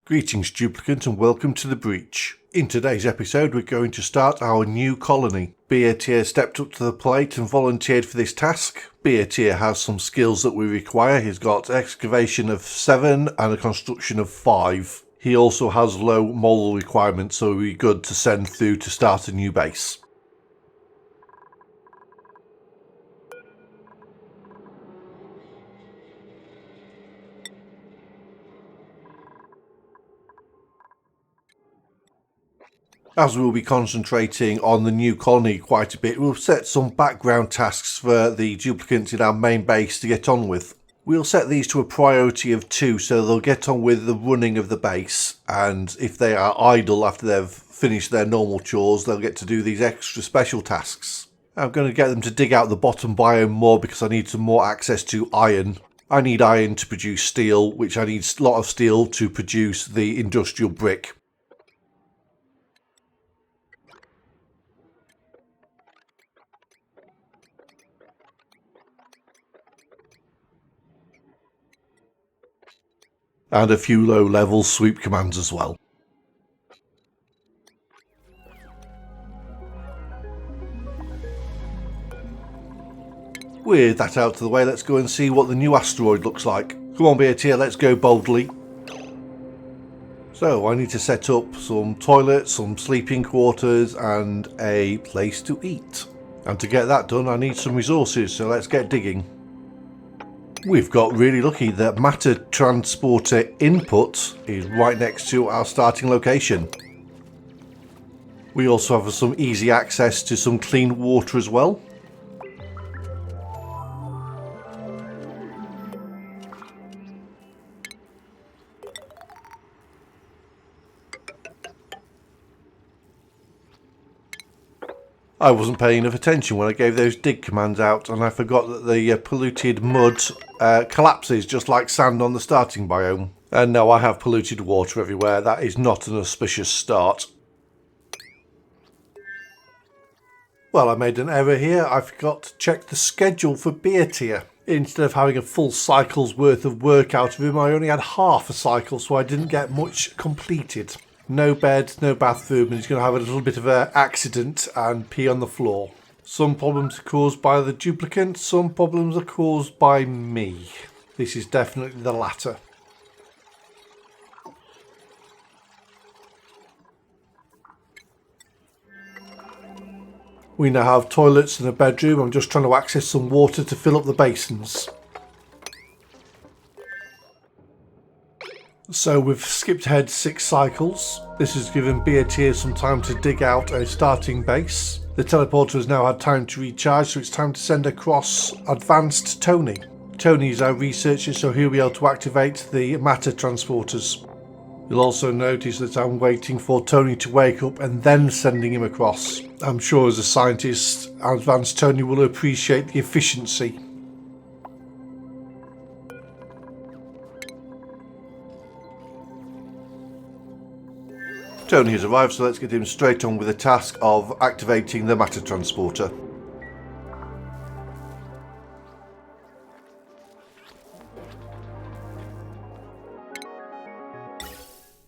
Greetings duplicant and welcome to the breach. In today's episode we're going to start our new colony. BierTier stepped up to the plate and volunteered for this task. BierTier has some skills that we require. He's got excavation of 7 and a construction of 5. He also has low moral requirements, so it'll be good to send through to start a new base. As we'll be concentrating on the new colony quite a bit, we'll set some background tasks for the duplicants in our main base to get on with. We'll set these to a priority of 2 so they'll get on with the running of the base, and if they are idle after they've finished their normal chores, they'll get to do these extra special tasks. I'm going to get them to dig out the bottom biome more because I need some more access to iron. I need iron to produce steel, which I need a lot of steel to produce the industrial brick. And a few low-level sweep commands as well. With that out of the way, let's go and see what the new asteroid looks like. Come on BierTier, let's go boldly. So I need to set up some toilets, some sleeping quarters and a place to eat. And to get that done I need some resources, so let's get digging. We've got really lucky that matter transporter input is right next to our starting location. We also have some easy access to some clean water as well. I wasn't paying enough attention when I gave those dig commands out, and I forgot that the polluted mud collapses just like sand on the starting biome. And now I have polluted water everywhere. That is not an auspicious start. Well, I made an error here. I forgot to check the schedule for BierTier. Instead of having a full cycle's worth of work out of him, I only had half a cycle, so I didn't get much completed. No bed, no bathroom, and he's going to have a little bit of an accident and pee on the floor. Some problems are caused by the duplicant, some problems are caused by me. This is definitely the latter. We now have toilets and a bedroom. I'm just trying to access some water to fill up the basins. So we've skipped ahead 6 cycles. This has given BierTier some time to dig out a starting base. The teleporter has now had time to recharge, so it's time to send across Advanced Tony. Tony is our researcher, so he'll be able to activate the matter transporters. You'll also notice that I'm waiting for Tony to wake up and then sending him across. I'm sure as a scientist, Advanced Tony will appreciate the efficiency. Tony has arrived, so let's get him straight on with the task of activating the matter transporter.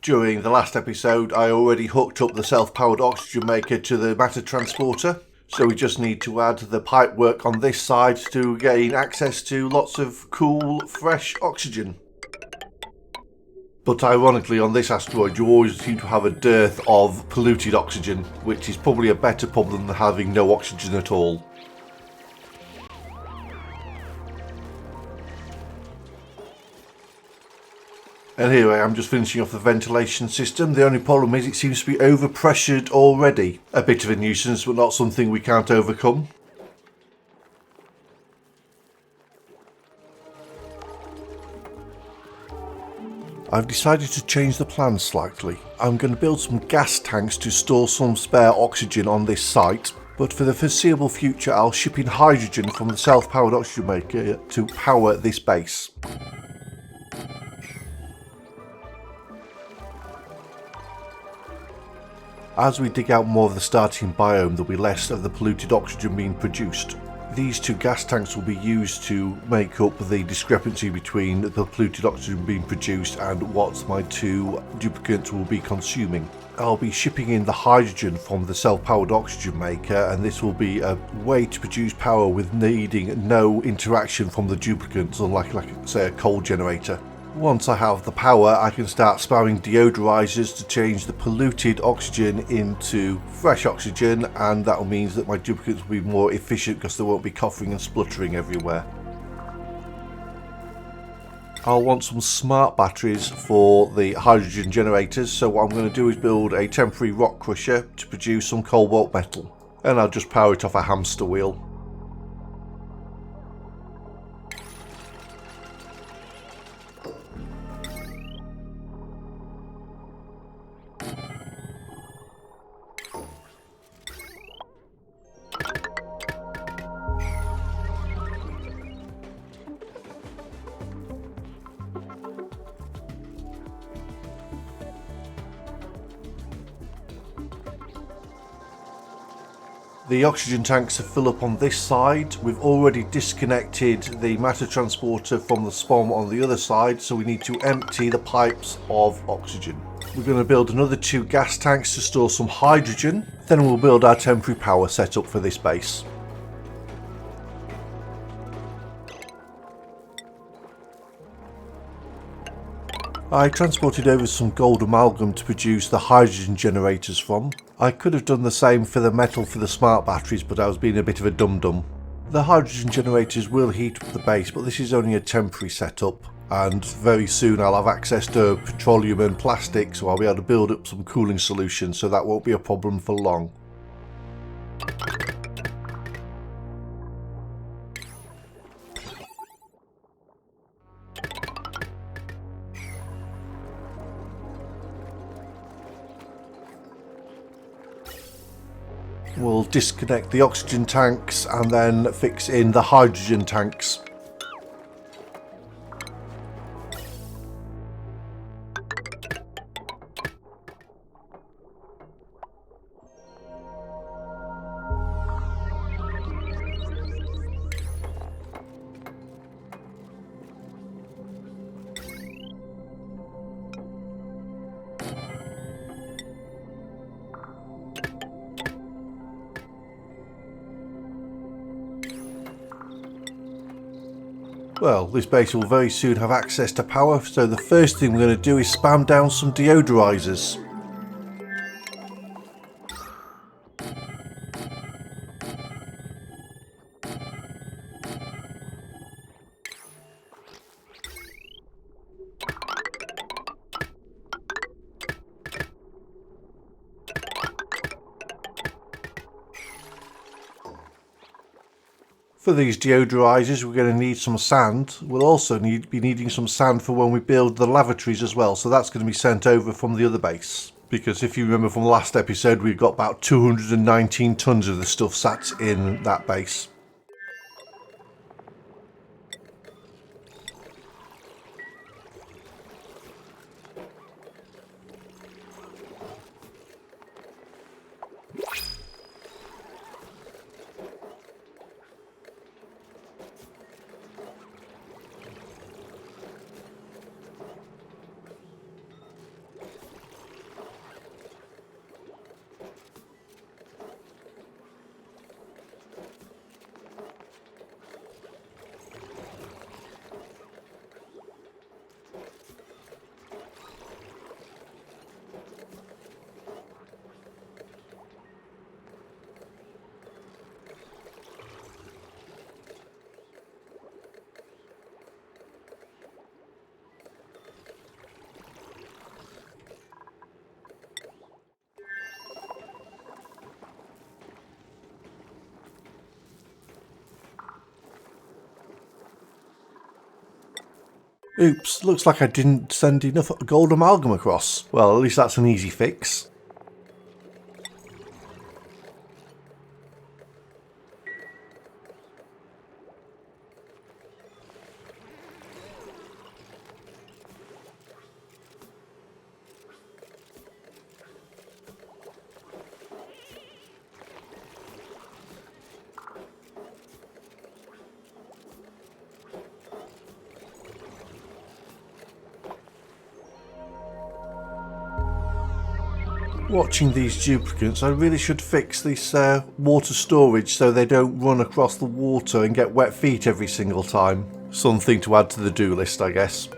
During the last episode I already hooked up the self-powered oxygen maker to the matter transporter, so we just need to add the pipework on this side to gain access to lots of cool, fresh oxygen. But ironically on this asteroid you always seem to have a dearth of polluted oxygen, which is probably a better problem than having no oxygen at all. And here I am just finishing off the ventilation system. The only problem is it seems to be overpressured already. A bit of a nuisance, but not something we can't overcome. I've decided to change the plan slightly. I'm going to build some gas tanks to store some spare oxygen on this site, but for the foreseeable future I'll ship in hydrogen from the self-powered oxygen maker to power this base. As we dig out more of the starting biome, there'll be less of the polluted oxygen being produced. these two gas tanks will be used to make up the discrepancy between the polluted oxygen being produced and what my two duplicates will be consuming. I'll be shipping in the hydrogen from the self-powered oxygen maker, and this will be a way to produce power with needing no interaction from the duplicates, unlike say a coal generator. Once I have the power, I can start spamming deodorizers to change the polluted oxygen into fresh oxygen, and that means that my duplicates will be more efficient because they won't be coughing and spluttering everywhere. I'll want some smart batteries for the hydrogen generators, so what I'm going to do is build a temporary rock crusher to produce some cobalt metal, and I'll just power it off a hamster wheel. The oxygen tanks are filled up on this side. We've already disconnected the matter transporter from the SPOM on the other side, so we need to empty the pipes of oxygen. We're going to build another 2 gas tanks to store some hydrogen, then we'll build our temporary power setup for this base. I transported over some gold amalgam to produce the hydrogen generators from. I could have done the same for the metal for the smart batteries, but I was being a bit of a dum-dum. The hydrogen generators will heat up the base, but this is only a temporary setup, and very soon I'll have access to petroleum and plastic, so I'll be able to build up some cooling solutions, so that won't be a problem for long. We'll disconnect the oxygen tanks and then fix in the hydrogen tanks. Well, this base will very soon have access to power, so the first thing we're going to do is spam down some deodorizers. For these deodorizers we're going to need some sand. We'll also be needing some sand for when we build the lavatories as well, so that's going to be sent over from the other base. Because if you remember from the last episode, we've got about 219 tons of the stuff sat in that base. Oops, looks like I didn't send enough gold amalgam across. Well, at least that's an easy fix. Watching these duplicates, I really should fix this water storage so they don't run across the water and get wet feet every single time. Something to add to the do list, I guess.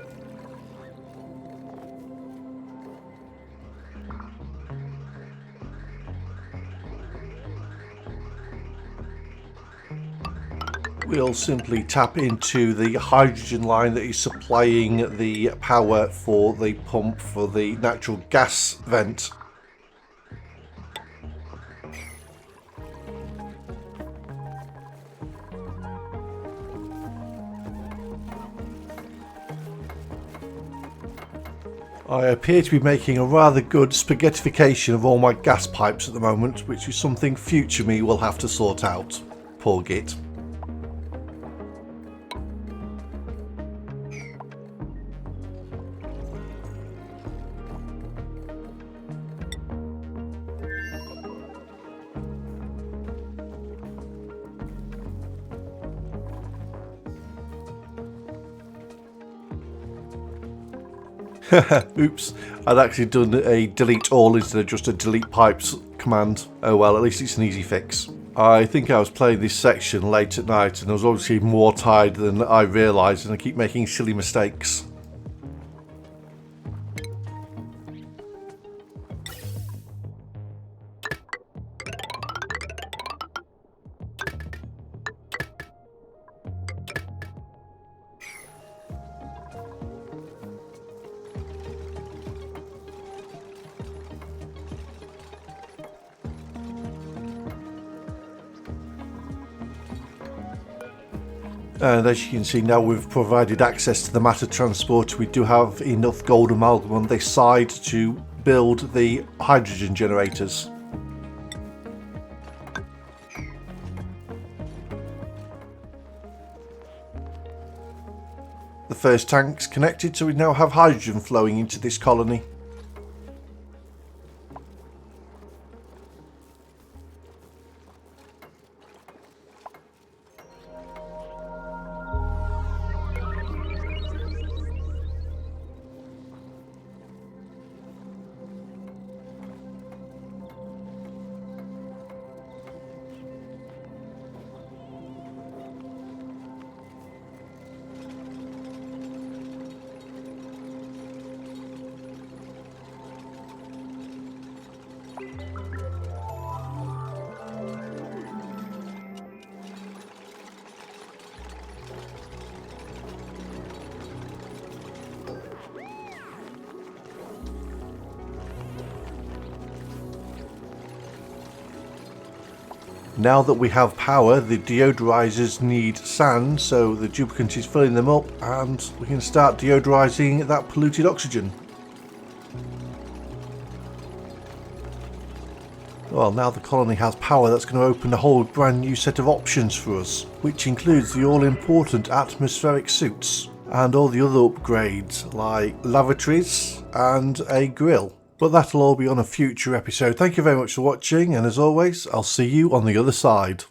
We'll simply tap into the hydrogen line that is supplying the power for the pump for the natural gas vent. I appear to be making a rather good spaghettification of all my gas pipes at the moment, which is something future me will have to sort out. Poor git. Oops, I'd actually done a delete all instead of just a delete pipes command. Oh well, at least it's an easy fix. I think I was playing this section late at night and I was obviously more tired than I realised, and I keep making silly mistakes. And as you can see, now we've provided access to the matter transporter, we do have enough gold amalgam on this side to build the hydrogen generators. The first tank's connected, so we now have hydrogen flowing into this colony. Now that we have power, the deodorizers need sand, so the duplicant is filling them up and we can start deodorizing that polluted oxygen. Well, now the colony has power, that's going to open a whole brand new set of options for us, which includes the all-important atmospheric suits and all the other upgrades like lavatories and a grill. But that'll all be on a future episode. Thank you very much for watching, and as always, I'll see you on the other side.